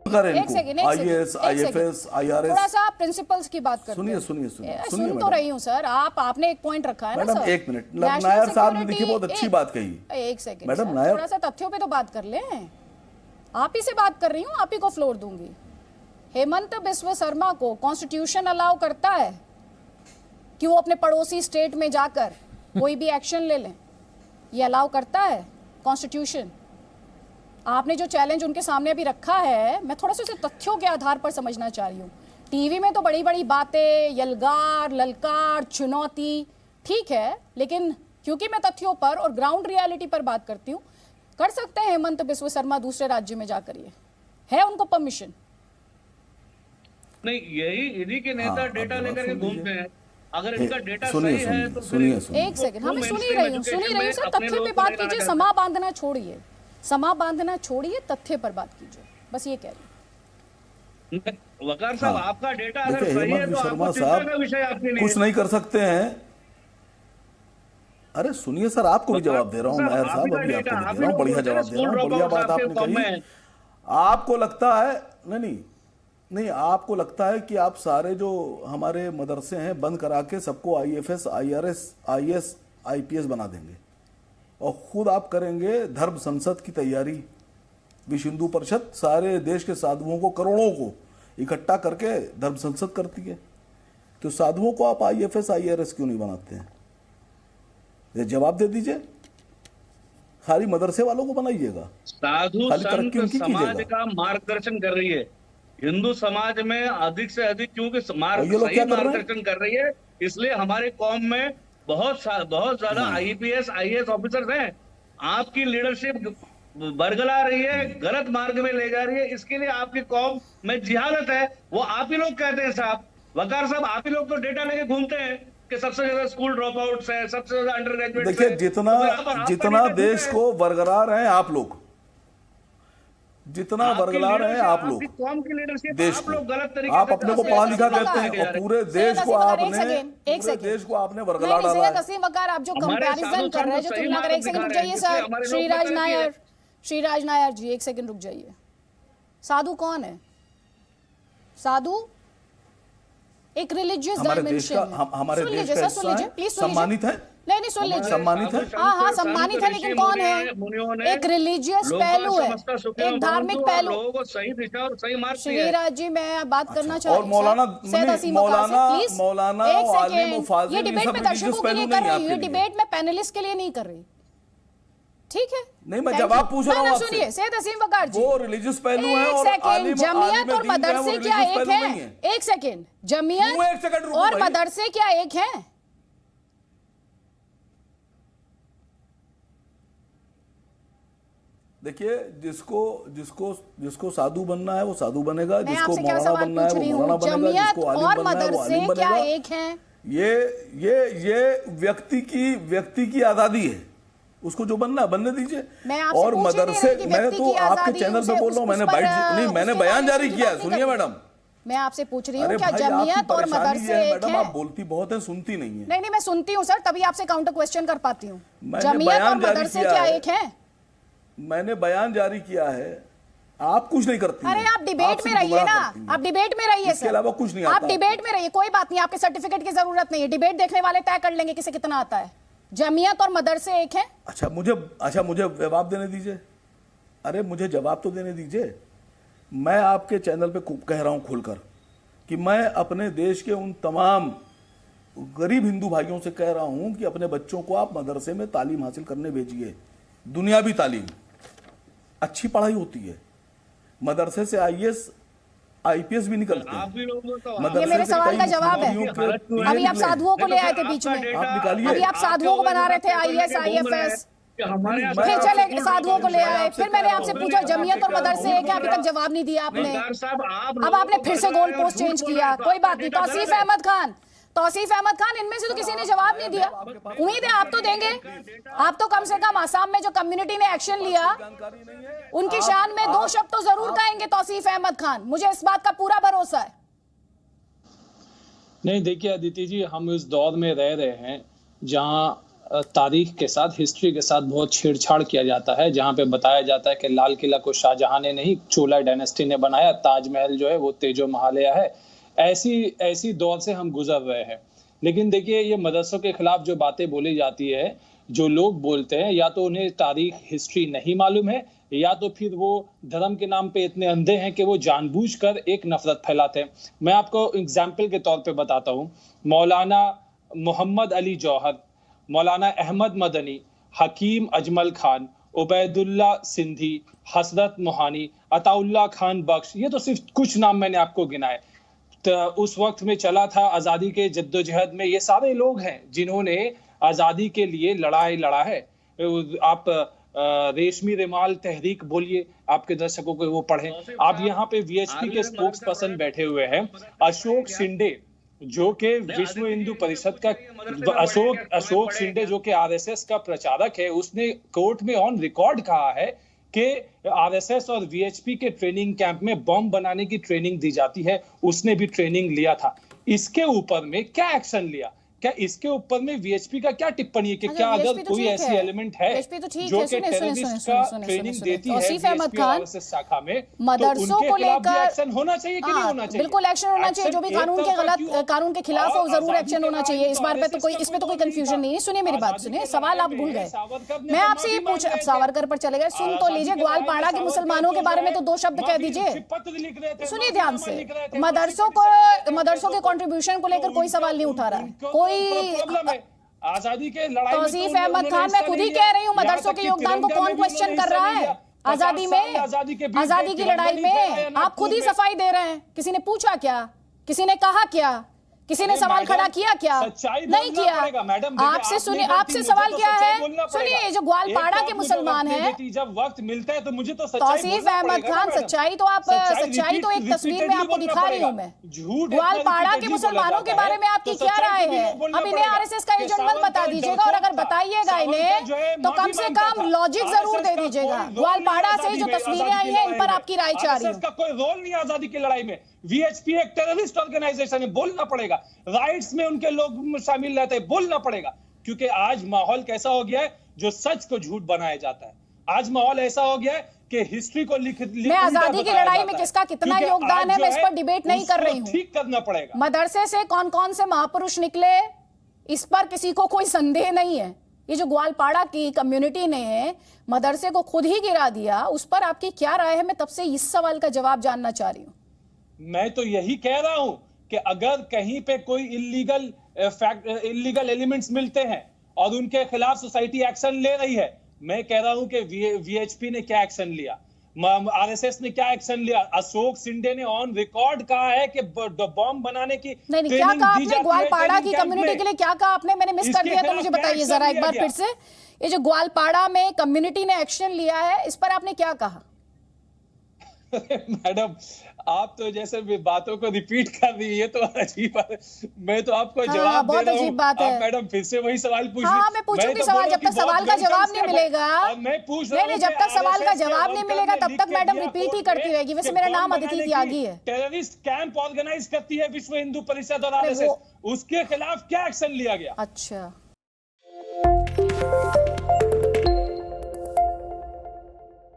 एक second, IAS, IFS, IRS. थोड़ा सा प्रिंसिपल्स की बात करते हैं। सुनिए सुन तो रही हूँ सर, आपने एक पॉइंट रखा है ना सर। एक मिनट, नायर साहब ने देखिए बहुत अच्छी बात कही। एक सेकंड मैडम, थोड़ा सा तथ्यों पे तो बात कर लें। आप ही से बात कर रही हूँ, आप ही को फ्लोर दूंगी। हेमंत बिस्व शर्मा को कॉन्स्टिट्यूशन अलाउ करता है कि वो अपने पड़ोसी स्टेट में जाकर कोई भी एक्शन ले लें? ये अलाउ करता है कॉन्स्टिट्यूशन? आपने जो चैलेंज उनके सामने अभी रखा है, मैं थोड़ा सा उसे तथ्यों के आधार पर समझना चाह रही हूँ। टीवी में तो बड़ी बड़ी बातें, यलगार, ललकार, चुनौती, ठीक है, लेकिन क्योंकि मैं तथ्यों पर और ग्राउंड रियलिटी पर बात करती हूँ, कर सकते हैं हेमंत बिस्व शर्मा दूसरे राज्य में जाकर? ये है उनको परमिशन? नहीं, यही इन्हीं के नेता डेटा लेकर के घूमते हैं। अगर इनका डेटा सुनिए, सही है तो सुनिए, एक सेकंड, हमें सुन ही रही हूँ सर। तथ्य पे बात कीजिए, समा बांधना छोड़िए, समा बांधना छोड़िए, तथ्य पर बात कीजिए, बस ये कह रही हूँ। वकार साहब, आपका डेटा अगर सही है हेमंत तो शर्मा आपको चिंता का साहब विषय आपके लिए कुछ नहीं कर सकते हैं। अरे सुनिए सर, आपको भी जवाब दे रहा हूँ नायर साहब, अभी आपको भी दे रहा हूँ, बढ़िया जवाब दे रहा हूँ, बढ़िया बात आपने कही। आपको लगता है नहीं, आपको लगता है कि आप सारे जो हमारे मदरसे हैं बंद करा के सबको आईएफएस, आईआरएस, आईएएस, आईपीएस बना देंगे और खुद आप करेंगे धर्म संसद की तैयारी। विश्व हिंदू परिषद सारे देश के साधुओं को, करोड़ों को इकट्ठा करके धर्म संसद करती है, तो साधुओं को आप आईएफएस, आईआरएस क्यों नहीं बनाते हैं? ये जवाब दे दीजिए। खाली मदरसे वालों को बनाइएगा, साधु खाली संत समाज का मार्गदर्शन कर रही है। हिंदू समाज में अधिक से अधिक क्योंकि सही मार्गदर्शन कर रही है, इसलिए हमारे कौम में बहुत ज्यादा आईपीएस, आईएएस ऑफिसर्स हैं। आपकी लीडरशिप बरगला रही है, गलत मार्ग में ले जा रही है, इसके लिए आपकी कौम में जिहालत है। वो आप ही लोग कहते हैं साहब, वकार साहब, आप ही लोग तो डेटा लेके घूमते हैं कि सबसे ज्यादा स्कूल ड्रॉप आउट्स है, सबसे ज्यादा अंडर ग्रेजुएट। देखिए, जितना देश को बरगला रहे हैं आप लोग, जितना बरगला रहे हैं आप लोग देश को, आप अपने को पढ़ा लिखा कहते हैं और पूरे देश को आपने बरगला डाला है। नसीम वकार, आप जो कंपैरिजन कर रहे हैं, जो तुलना कर, एक सेकंड रुक जाइए सर। श्रीराज नायर जी, एक सेकंड रुक जाइए। साधु कौन है? साधु एक रिलीजियस डायमेंशन, हमारे देश का सम्मानित है। नहीं सुन लीजिए, सम्मानित है। हाँ सम्मानित है, लेकिन कौन है? एक रिलीजियस पहलू है, एक धार्मिक पहलू। लोगों को सही दिशा और सही मार्ग श्रीराज जी, मैं बात करना चाहती हूँ। और मौलाना ये डिबेट में दर्शकों के लिए कर रही हूँ, ये डिबेट में पैनलिस्ट के लिए नहीं कर रही, ठीक है? नहीं, मैं जवाब पूछ रहा हूँ। सुनिए सैयद असीम वकार जी, वो रिलीजियस पहलू है और जमीयत और मदरसे क्या एक है? एक सेकंड, जमीयत और मदरसे क्या एक है? देखिए, जिसको साधु बनना है वो साधु बनेगा, जिसको मौलाना बनना है वो मौलाना बनेगा, जमीयत और मदरसे क्या एक हैं? ये व्यक्ति की आजादी है, उसको जो बनना है बनने दीजिए। और मदरसे, मैं तो आपके चैनल पे बोल रहा हूँ, मैंने बयान जारी किया है। सुनिए मैडम, मैं आपसे पूछ रही हूँ, क्या जमीयत और मदरसे एक हैं? आप बोलती बहुत है, सुनती नहीं है। नहीं, मैं सुनती हूँ सर, तभी आपसे काउंटर क्वेश्चन कर पाती हूँ। जमीयत और मदरसे क्या एक हैं? मैंने बयान जारी किया है, आप कुछ नहीं करती। अरे आप डिबेट में रहिए ना, आप डिबेट में रहिए, इसके अलावा कुछ नहीं आता। आप डिबेट में रहिए, कोई बात नहीं, आपके सर्टिफिकेट की जरूरत नहीं है, डिबेट देखने वाले तय कर लेंगे किसे कितना आता है। जमीयत और मदरसे एक है? अच्छा, मुझे जवाब देने दीजिए। अरे मुझे जवाब तो देने दीजिए। मैं आपके चैनल पे कह रहा हूं खुलकर कि मैं अपने देश के उन तमाम गरीब हिंदू भाइयों से कह रहा हूं कि अपने बच्चों को आप मदरसे में तालीम हासिल करने भेजिए, दुनियावी तालीम, अच्छी पढ़ाई होती है। मदरसे से आईएएस, आईपीएस भी निकलते हैं। ये मेरे सवाल का जवाब है। अभी आप साधुओं को ले आए थे बीच में, अभी आप साधुओं को बना रहे थे आईएएस, आईएफएस, फिर चले साधुओं को ले आए, फिर मैंने आपसे पूछा जमीयत और मदरसे है क्या, अभी तक जवाब नहीं दिया आपने। अब आपने फिर से गोल पोस्ट चेंज किया, कोई बात नहीं। तौसीफ अहमद खान, इनमें से तो किसी ने जवाब नहीं दिया। उम्मीद है आप तो देंगे, आप तो कम से कम आसाम में जो कम्युनिटी ने एक्शन लिया उनकी शान में 2 शब्द तो जरूर कहेंगे तौसीफ अहमद खान, मुझे इस बात का पूरा भरोसा है। नहीं, देखिए अदिति जी, हम इस दौर में रह रहे हैं जहां तारीख के साथ, हिस्ट्री के साथ बहुत छेड़छाड़ किया जाता है, जहां पे बताया जाता है कि लाल किला को शाहजहां ने नहीं, चोला डायनेस्टी ने बनाया, ताजमहल जो है वो तेजो महालया है। ऐसी दौर से हम गुजर रहे हैं। लेकिन देखिए, ये मदरसों के खिलाफ जो बातें बोली जाती है, जो लोग बोलते हैं, या तो उन्हें तारीख, हिस्ट्री नहीं मालूम है, या तो फिर वो धर्म के नाम पे इतने अंधे हैं कि वो जानबूझकर एक नफरत फैलाते हैं। मैं आपको एग्जाम्पल के तौर पे बताता हूँ। मौलाना मोहम्मद अली जौहर, मौलाना अहमद मदनी, हकीम अजमल खान, उबैदुल्ला सिंधी, हसरत मोहानी, अताउल्ला खान बख्श, ये तो सिर्फ कुछ नाम मैंने आपको गिनाए। तो उस वक्त में चला था आज़ादी के जद्दोजहद में, ये सारे लोग हैं जिन्होंने आज़ादी के लिए लड़ा है। आप रेशमी रुमाल तहरीक बोलिए, आपके दर्शकों को वो पढ़ें। आप यहाँ पे वीएचपी के स्पोक्स पर्सन बैठे हुए हैं, अशोक शिंदे, जो कि विश्व हिंदू परिषद का, अशोक शिंदे जो कि आरएसएस का प्रचारक है, उसने कोर्ट में ऑन रिकॉर्ड कहा है कि आरएसएस और वीएचपी के ट्रेनिंग कैंप में बम बनाने की ट्रेनिंग दी जाती है। उसने भी ट्रेनिंग लिया था। इसके ऊपर में क्या एक्शन लिया? क्या इसके ऊपर में वीएचपी का क्या टिप्पणी है कि क्या अगर कोई ऐसी एलिमेंट है जो कि टेररिस्ट का ट्रेनिंग देती है वीएचपी और आरएसएस शाखा में, मदरसों को लेकर एक्शन होना चाहिए कि नहीं होना चाहिए? बिल्कुल एक्शन होना चाहिए। जो भी कानून के खिलाफ हो, जरूर एक्शन होना चाहिए। इस बार पे तो इसमें तो कोई कंफ्यूजन नहीं है। सुनिए मेरी बात, सुनिए, सवाल आप भूल गए। मैं आपसे ये पूछ, अब सावरकर पर चले गए, सुन तो लीजिए। ग्वालपाड़ा के मुसलमानों के बारे में तो 2 शब्द कह दीजिए। सुनिए ध्यान से, मदरसों के कंट्रीब्यूशन को लेकर कोई सवाल नहीं उठा रहा है कोई। आजादी के लड़ाई में तौसीफ अहमद खान, मैं खुद ही कह रही हूँ, मदरसों के योगदान को कौन क्वेश्चन कर रहा है? आजादी की लड़ाई में आप खुद ही सफाई दे रहे हैं। किसी ने पूछा क्या? किसी ने कहा क्या? किसी ने सवाल खड़ा किया क्या? नहीं किया। आपसे सुनिए, आपसे सवाल क्या है? सुनिए, जो ग्वालपाड़ा के मुसलमान हैं, जब वक्त मिलता है तो मुझे तो तौसीफ अहमद खान, सच्चाई तो एक तस्वीर में आपको दिखा रही हूँ मैं। ग्वालपाड़ा के मुसलमानों के बारे में आपकी क्या राय है? अब इन्हें आरएसएस का एजेंट मत बता दीजिएगा, और अगर बताइएगा इन्हें तो कम से कम लॉजिक जरूर दे दीजिएगा। ग्वालपाड़ा से जो तस्वीरें आई हैं, इन पर आपकी राय चाह रही हूँ। कोई रोल नहीं आजादी की लड़ाई में। वीएचपी एक टेररिस्ट ऑर्गेनाइजेशन है, बोलना पड़ेगा। राइट्स में उनके लोग शामिल रहते हैं, बोलना पड़ेगा। क्योंकि आज माहौल कैसा हो गया है, जो सच को झूठ बनाया जाता है। आज माहौल ऐसा हो गया है कि हिस्ट्री को लिख मैं आजादी की लड़ाई में किसका कितना योगदान है, मैं इस पर डिबेट नहीं कर रही हूँ। ठीक करना पड़ेगा। मदरसे से कौन कौन से महापुरुष निकले, इस पर किसी को कोई संदेह नहीं है। ये जो ग्वालपाड़ा की कम्युनिटी ने मदरसे को खुद ही गिरा दिया, उस पर आपकी क्या राय है? मैं तब से इस सवाल का जवाब जानना चाह रही हूँ। मैं तो यही कह रहा हूं कि अगर कहीं पे कोई इलीगल एलिमेंट्स मिलते हैं और उनके खिलाफ सोसाइटी एक्शन ले रही है, मैं कह रहा हूं कि वीएचपी ने क्या एक्शन लिया, आरएसएस ने क्या एक्शन लिया। अशोक शिंदे ने ऑन रिकॉर्ड कहा है कि बॉम्ब बनाने की नहीं, क्या कहा आपने ग्वालपाड़ा की कम्युनिटी के लिए? क्या कहा आपने? मैंने मिस कर दिया, तो मुझे बताइए जरा एक बार फिर से। ये जो ग्वालपाड़ा में कम्युनिटी ने एक्शन लिया है, इस पर आपने क्या कहा? मैडम, आप तो जैसे बातों को रिपीट कर रही है, ये तो अजीब है। मैं तो आपको जवाब दे रहा हूं। बहुत अजीब बात है। मैडम फिर से वही सवाल पूछ। हाँ, मैं पूछूंगी सवाल। जब तक सवाल का जवाब नहीं मिलेगा, मैं पूछ रहा हूं, नहीं, जब तक सवाल का जवाब नहीं मिलेगा तब तक मैडम रिपीट ही करती रहेगी। वैसे मेरा नाम अदिति त्यागी है। टेररिस्ट कैंप ऑर्गेनाइज करती है विश्व हिंदू परिषद और आरएसएस, उसके खिलाफ क्या एक्शन लिया गया? अच्छा।